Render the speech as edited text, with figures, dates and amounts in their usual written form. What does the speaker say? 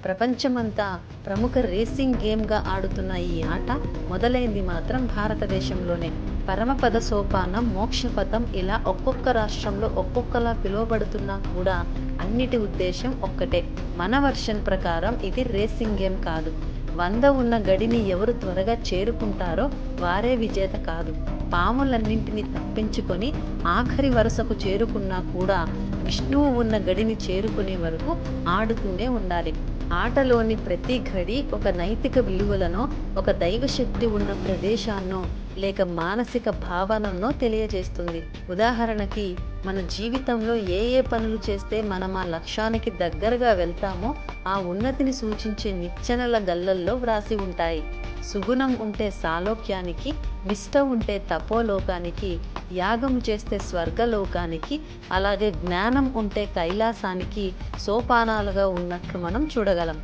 ప్రపంచమంతా ప్రముఖ రేసింగ్ గేమ్గా ఆడుతున్న ఈ ఆట మొదలైంది మాత్రం భారతదేశంలోనే. పరమపద సోపానం, మోక్షపథం ఇలా ఒక్కొక్క రాష్ట్రంలో ఒక్కొక్కలా పిలువబడుతున్నా కూడా అన్నిటి ఉద్దేశం ఒక్కటే. మన వర్షన్ ప్రకారం ఇది రేసింగ్ గేమ్ కాదు. 100 ఉన్న గడిని ఎవరు త్వరగా చేరుకుంటారో వారే విజేత కాదు. పాములన్నింటినీ తప్పించుకొని ఆఖరి వరుసకు చేరుకున్నా కూడా విష్ణువు ఉన్న గడిని చేరుకునే వరకు ఆడుతూనే ఉండాలి. ఆటలోని ప్రతి ఘడి ఒక నైతిక విలువలనో, ఒక దైవశక్తి ఉన్న ప్రదేశాన్నో లేక మానసిక భావననో తెలియజేస్తుంది. ఉదాహరణకి మన జీవితంలో ఏ ఏ పనులు చేస్తే మనం ఆ లక్ష్యానికి దగ్గరగా వెళ్తామో ఆ ఉన్నతిని సూచించే నిచ్చెనల గళ్ళల్లో వ్రాసి ఉంటాయి. సుగుణం ఉంటే సాలోక్యానికి, నిష్ఠ ఉంటే తపోలోకానికి, యాగం చేస్తే స్వర్గలోకానికి, అలాగే జ్ఞానం ఉంటే కైలాసానికి సోపానాలుగా ఉన్నట్లు మనం చూడగలం.